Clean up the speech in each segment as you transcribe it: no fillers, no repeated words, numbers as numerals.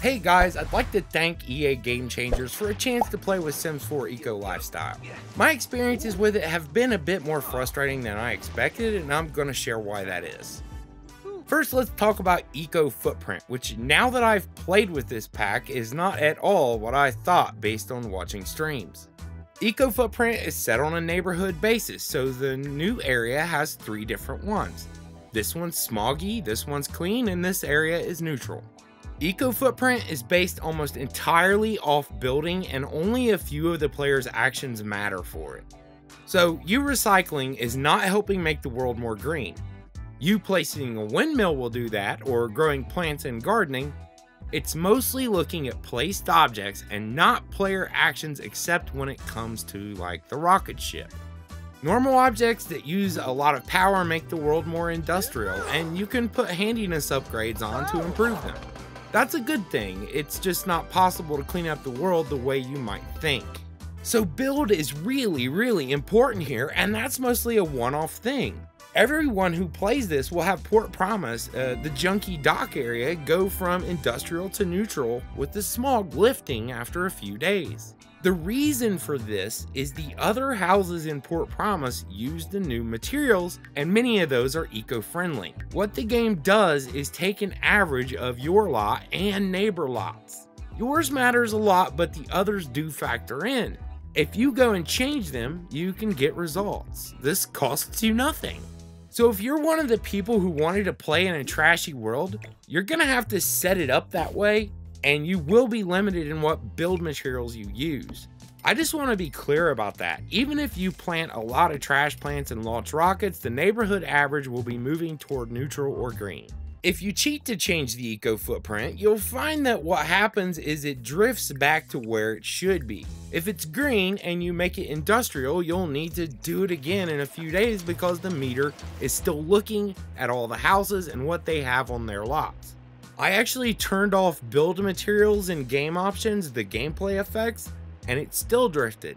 Hey guys, I'd like to thank EA Game Changers for a chance to play with Sims 4 Eco Lifestyle. My experiences with it have been a bit more frustrating than I expected, and I'm going to share why that is. First, let's talk about Eco Footprint, which now that I've played with this pack is not at all what I thought based on watching streams. Eco Footprint is set on a neighborhood basis, so the new area has 3 different ones. This one's smoggy, this one's clean, and this area is neutral. Eco Footprint is based almost entirely off building, and only a few of the player's actions matter for it. So you recycling is not helping make the world more green. You placing a windmill will do that, or growing plants and gardening. It's mostly looking at placed objects and not player actions, except when it comes to like the rocket ship. Normal objects that use a lot of power make the world more industrial, and you can put handiness upgrades on to improve them. That's a good thing, it's just not possible to clean up the world the way you might think. So build is really important here, and that's mostly a one-off thing. Everyone who plays this will have Port Promise, the junky dock area, go from industrial to neutral, with the smog lifting after a few days. The reason for this is the other houses in Port Promise use the new materials, and many of those are eco-friendly. What the game does is take an average of your lot and neighbor lots. Yours matters a lot, but the others do factor in. If you go and change them, you can get results. This costs you nothing. So if you're one of the people who wanted to play in a trashy world, you're gonna have to set it up that way, and you will be limited in what build materials you use. I just want to be clear about that. Even if you plant a lot of trash plants and launch rockets, the neighborhood average will be moving toward neutral or green. If you cheat to change the eco footprint, you'll find that what happens is it drifts back to where it should be. If it's green and you make it industrial, you'll need to do it again in a few days because the meter is still looking at all the houses and what they have on their lots. I actually turned off build materials and game options, the gameplay effects, and it still drifted.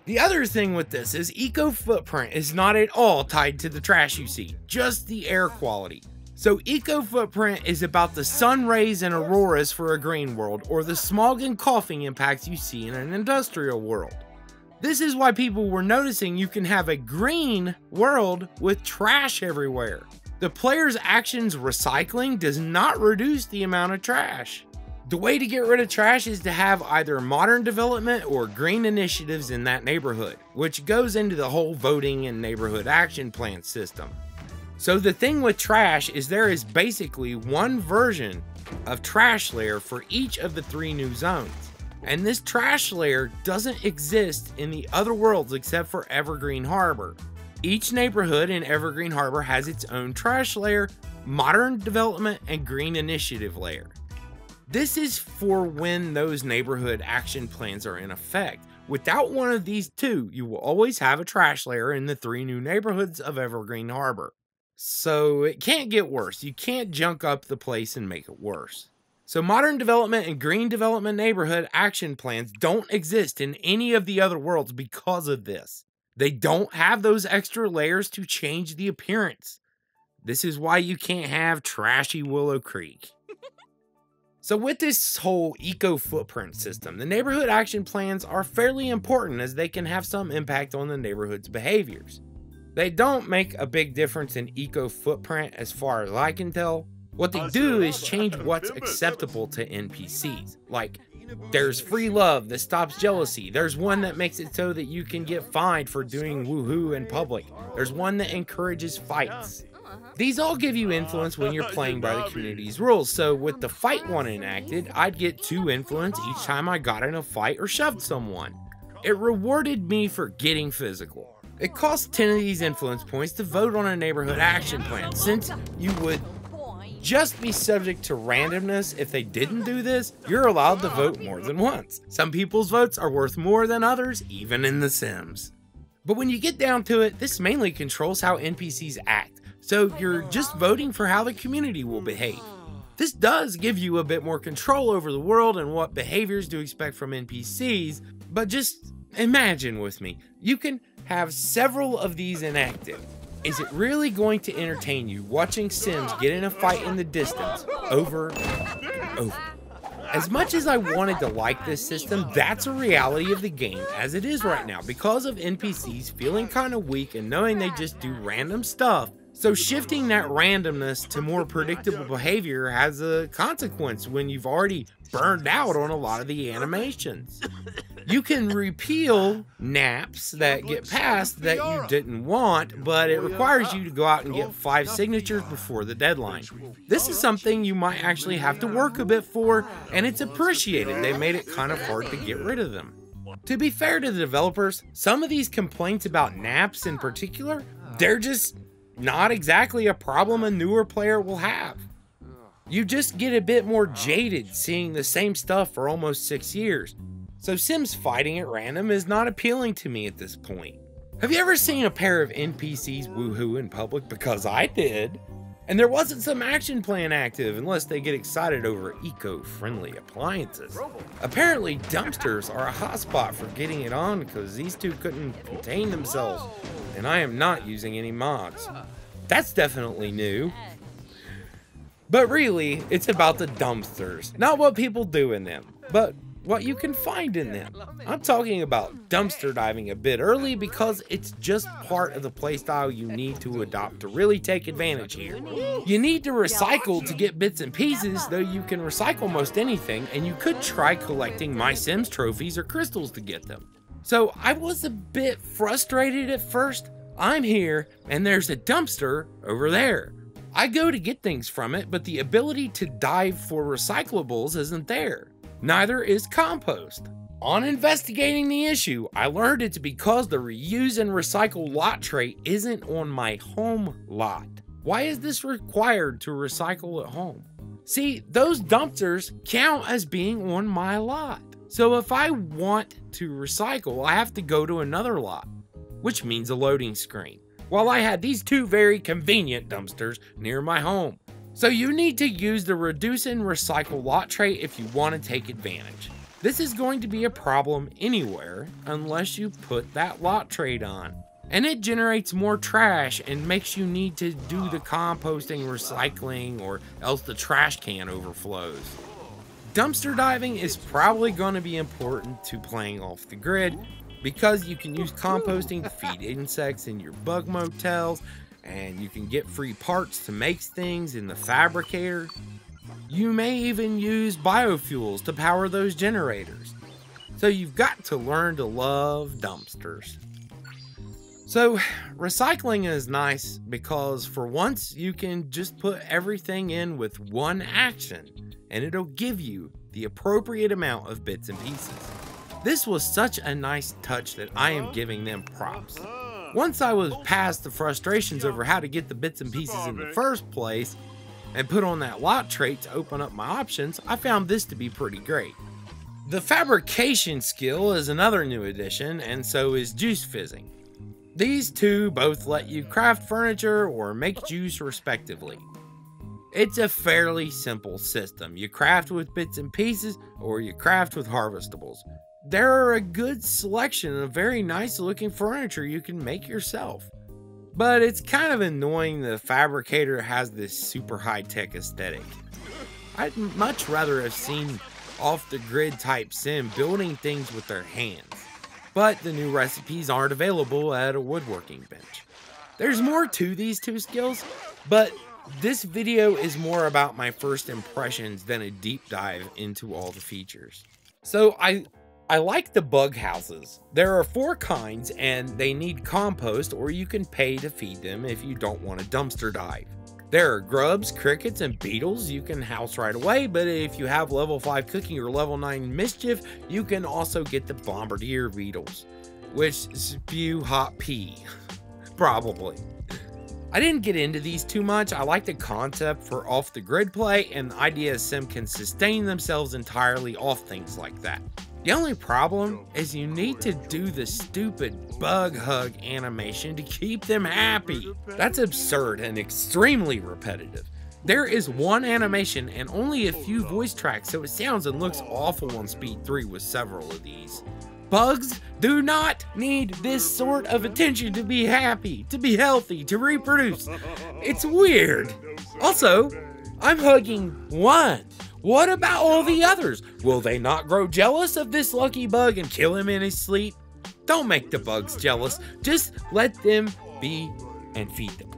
The other thing with this is eco footprint is not at all tied to the trash you see, just the air quality. So eco footprint is about the sun rays and auroras for a green world, or the smog and coughing impacts you see in an industrial world. This is why people were noticing you can have a green world with trash everywhere. The player's actions recycling does not reduce the amount of trash. The way to get rid of trash is to have either modern development or green initiatives in that neighborhood, which goes into the whole voting and neighborhood action plan system. So the thing with trash is there is basically one version of trash layer for each of the 3 new zones. And this trash layer doesn't exist in the other worlds except for Evergreen Harbor. Each neighborhood in Evergreen Harbor has its own trash layer, modern development, and green initiative layer. This is for when those neighborhood action plans are in effect. Without one of these 2, you will always have a trash layer in the 3 new neighborhoods of Evergreen Harbor. So it can't get worse. You can't junk up the place and make it worse. So modern development and green development neighborhood action plans don't exist in any of the other worlds because of this. They don't have those extra layers to change the appearance. This is why you can't have trashy Willow Creek. So with this whole eco footprint system, the neighborhood action plans are fairly important as they can have some impact on the neighborhood's behaviors. They don't make a big difference in eco footprint as far as I can tell. What they do is change what's acceptable to NPCs. Like, there's free love that stops jealousy. There's one that makes it so that you can get fined for doing woohoo in public. There's one that encourages fights. These all give you influence when you're playing by the community's rules. So with the fight one enacted, I'd get 2 influence each time I got in a fight or shoved someone. It rewarded me for getting physical. It costs 10 of these influence points to vote on a neighborhood action plan. Since you would just be subject to randomness if they didn't do this, you're allowed to vote more than once. Some people's votes are worth more than others, even in The Sims. But when you get down to it, this mainly controls how NPCs act, so you're just voting for how the community will behave. This does give you a bit more control over the world and what behaviors to expect from NPCs, but just imagine with me, you can have several of these enacted. Is it really going to entertain you watching Sims get in a fight in the distance over and over As much as I wanted to like this system, that's a reality of the game as it is right now because of NPCs feeling kind of weak and knowing they just do random stuff. So shifting that randomness to more predictable behavior has a consequence when you've already burned out on a lot of the animations. You can repeal naps that get passed that you didn't want, but it requires you to go out and get 5 signatures before the deadline. This is something you might actually have to work a bit for, and it's appreciated. They made it kind of hard to get rid of them. To be fair to the developers, some of these complaints about naps in particular, they're just not exactly a problem a newer player will have. You just get a bit more jaded seeing the same stuff for almost 6 years. So Sims fighting at random is not appealing to me at this point. Have you ever seen a pair of NPCs woohoo in public? Because I did. And there wasn't some action plan active unless they get excited over eco-friendly appliances. Apparently dumpsters are a hotspot for getting it on because these two couldn't contain themselves. And I am not using any mods. That's definitely new. But really, it's about the dumpsters. Not what people do in them, but what you can find in them. I'm talking about dumpster diving a bit early because it's just part of the playstyle you need to adopt to really take advantage here. You need to recycle to get bits and pieces, though you can recycle most anything, and you could try collecting My Sims trophies or crystals to get them. So I was a bit frustrated at first. I'm here, and there's a dumpster over there. I go to get things from it, but the ability to dive for recyclables isn't there. Neither is compost. On investigating the issue, I learned it's because the reuse and recycle lot trait isn't on my home lot. Why is this required to recycle at home? See, those dumpsters count as being on my lot. So if I want to recycle, I have to go to another lot, which means a loading screen. While I had these 2 very convenient dumpsters near my home. So you need to use the reduce and recycle lot trait if you want to take advantage. This is going to be a problem anywhere unless you put that lot trait on. And it generates more trash and makes you need to do the composting, recycling, or else the trash can overflows. Dumpster diving is probably going to be important to playing off the grid because you can use composting to feed insects in your bug motels, and you can get free parts to make things in the fabricator. You may even use biofuels to power those generators. So you've got to learn to love dumpsters. So recycling is nice because for once you can just put everything in with one action and it'll give you the appropriate amount of bits and pieces. This was such a nice touch that I am giving them props. Once I was past the frustrations over how to get the bits and pieces in the first place and put on that lot trait to open up my options, I found this to be pretty great. The Fabrication Skill is another new addition, and so is Juice Fizzing. These two both let you craft furniture or make juice respectively. It's a fairly simple system. You craft with bits and pieces or you craft with harvestables. There are a good selection of very nice looking furniture you can make yourself. But it's kind of annoying the fabricator has this super high-tech aesthetic. I'd much rather have seen off-the-grid type sim building things with their hands. But the new recipes aren't available at a woodworking bench. There's more to these two skills, but this video is more about my first impressions than a deep dive into all the features. So I like the bug houses. There are 4 kinds and they need compost or you can pay to feed them if you don't want to dumpster dive. There are grubs, crickets, and beetles you can house right away, but if you have level 5 cooking or level 9 mischief, you can also get the bombardier beetles, which spew hot pee. Probably. I didn't get into these too much. I like the concept for off the grid play and the idea sim can sustain themselves entirely off things like that. The only problem is you need to do the stupid bug hug animation to keep them happy. That's absurd and extremely repetitive. There is one animation and only a few voice tracks, so it sounds and looks awful on speed 3 with several of these. Bugs do not need this sort of attention to be happy, to be healthy, to reproduce. It's weird. Also, I'm hugging one What about all the others? Will they not grow jealous of this lucky bug and kill him in his sleep? Don't make the bugs jealous. Just let them be and feed them.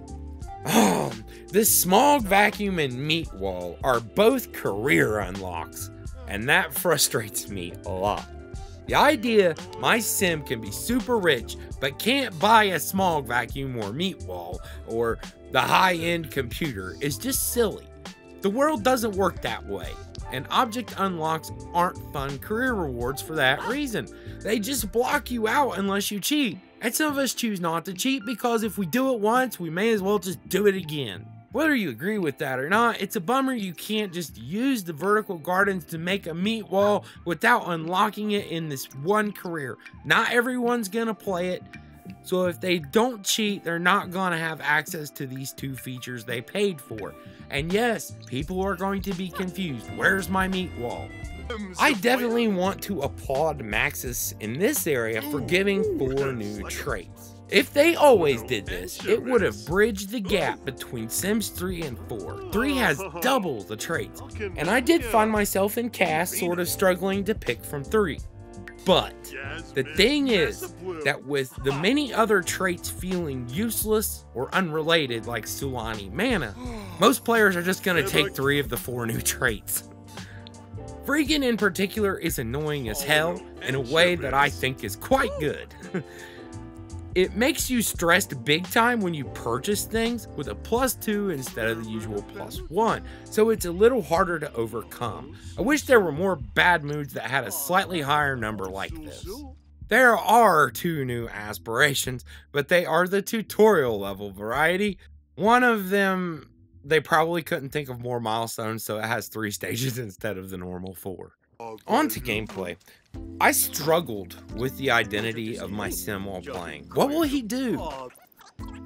The smog vacuum and meat wall are both career unlocks, and that frustrates me a lot. The idea my sim can be super rich but can't buy a smog vacuum or meat wall or the high-end computer is just silly. The world doesn't work that way, and object unlocks aren't fun career rewards for that reason. They just block you out unless you cheat, and some of us choose not to cheat because if we do it once, we may as well just do it again. Whether you agree with that or not, it's a bummer you can't just use the vertical gardens to make a meat wall without unlocking it in this one career. Not everyone's gonna play it, so if they don't cheat, they're not gonna have access to these two features they paid for. And yes, people are going to be confused. Where's my meat wall? I definitely want to applaud Maxis in this area for giving 4 new traits. If they always did this, it would have bridged the gap between Sims 3 and 4. 3 has double the traits, and I did find myself in cast sort of struggling to pick from 3. But the thing is that with the many other traits feeling useless or unrelated like Sulani Mana, most players are just going to take 3 of the 4 new traits. Freaking in particular is annoying as hell in a way that I think is quite good. It makes you stressed big time when you purchase things with a +2 instead of the usual +1, so it's a little harder to overcome. I wish there were more bad moods that had a slightly higher number like this. There are 2 new aspirations, but they are the tutorial level variety. One of them, they probably couldn't think of more milestones, so it has 3 stages instead of the normal 4. On to gameplay. I struggled with the identity of my sim while playing. What will he do?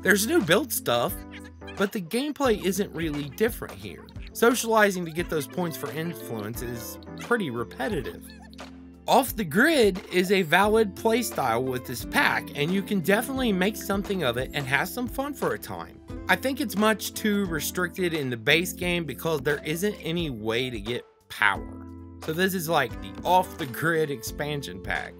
There's new build stuff, but the gameplay isn't really different here. Socializing to get those points for influence is pretty repetitive. Off the grid is a valid playstyle with this pack, and you can definitely make something of it and have some fun for a time. I think it's much too restricted in the base game because there isn't any way to get power. So this is like the off-the-grid expansion pack.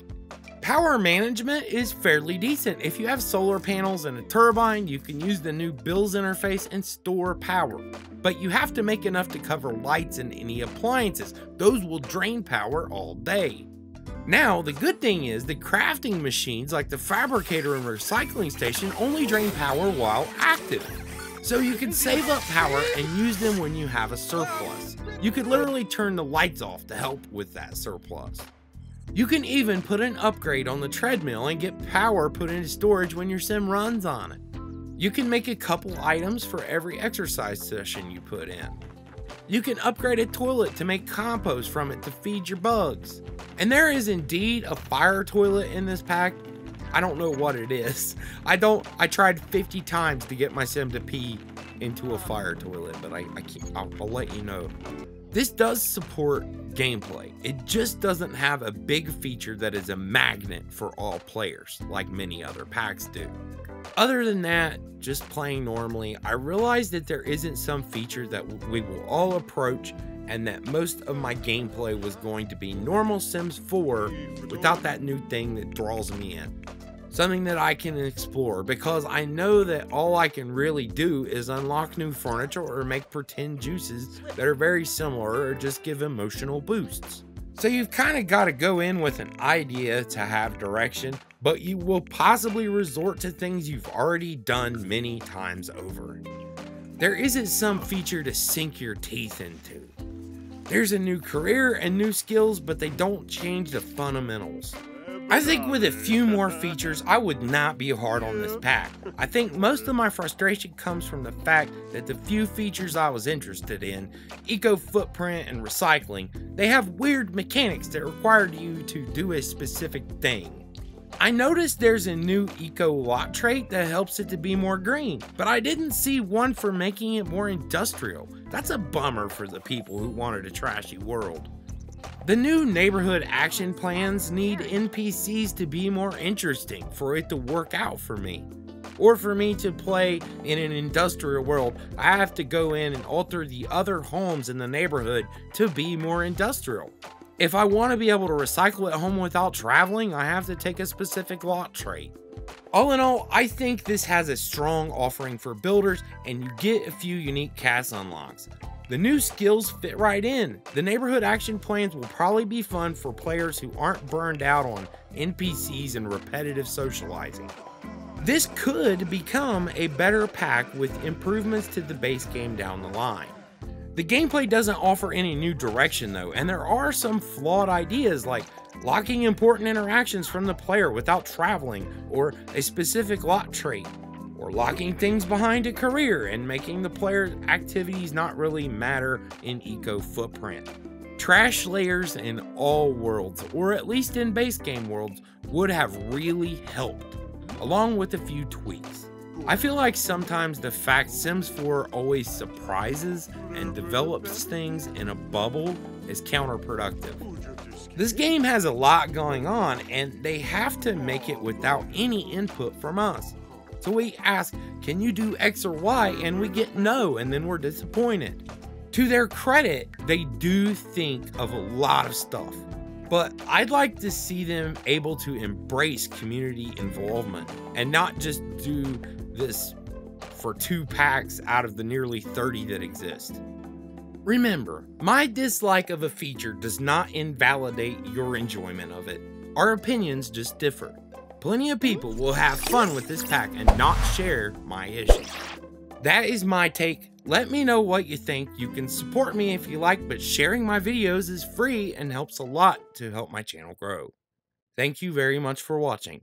Power management is fairly decent. If you have solar panels and a turbine, you can use the new bills interface and store power. But you have to make enough to cover lights and any appliances. Those will drain power all day. Now, the good thing is the crafting machines like the fabricator and recycling station only drain power while active. So you can save up power and use them when you have a surplus. You could literally turn the lights off to help with that surplus. You can even put an upgrade on the treadmill and get power put into storage when your sim runs on it. You can make a couple items for every exercise session you put in. You can upgrade a toilet to make compost from it to feed your bugs. And there is indeed a fire toilet in this pack. I don't know what it is. I tried 50 times to get my sim to pee into a fire toilet, but I'll let you know. This does support gameplay. It just doesn't have a big feature that is a magnet for all players, like many other packs do. Other than that, just playing normally, I realized that there isn't some feature that we will all approach, and that most of my gameplay was going to be normal Sims 4 without that new thing that draws me in. Something that I can explore, because I know that all I can really do is unlock new furniture or make pretend juices that are very similar or just give emotional boosts. So you've kind of got to go in with an idea to have direction, but you will possibly resort to things you've already done many times over. There isn't some feature to sink your teeth into. There's a new career and new skills, but they don't change the fundamentals. I think with a few more features, I would not be hard on this pack. I think most of my frustration comes from the fact that the few features I was interested in, eco footprint and recycling, they have weird mechanics that require you to do a specific thing. I noticed there's a new eco lot trait that helps it to be more green, but I didn't see one for making it more industrial. That's a bummer for the people who wanted a trashy world. The new neighborhood action plans need NPCs to be more interesting for it to work out for me. Or for me to play in an industrial world, I have to go in and alter the other homes in the neighborhood to be more industrial. If I want to be able to recycle at home without traveling, I have to take a specific lot trait. All in all, I think this has a strong offering for builders, and you get a few unique cast unlocks. The new skills fit right in. The neighborhood action plans will probably be fun for players who aren't burned out on NPCs and repetitive socializing. This could become a better pack with improvements to the base game down the line. The gameplay doesn't offer any new direction though, and there are some flawed ideas like locking important interactions from the player without traveling, or a specific lot trait, or locking things behind a career and making the player's activities not really matter in eco footprint. Trash layers in all worlds, or at least in base game worlds, would have really helped, along with a few tweaks. I feel like sometimes the fact Sims 4 always surprises and develops things in a bubble is counterproductive. This game has a lot going on, and they have to make it without any input from us. So we ask, can you do X or Y? And we get no, and then we're disappointed. To their credit, they do think of a lot of stuff, but I'd like to see them able to embrace community involvement and not just do this for 2 packs out of the nearly 30 that exist. Remember, my dislike of a feature does not invalidate your enjoyment of it. Our opinions just differ. Plenty of people will have fun with this pack and not share my issues. That is my take. Let me know what you think. You can support me if you like, but sharing my videos is free and helps a lot to help my channel grow. Thank you very much for watching.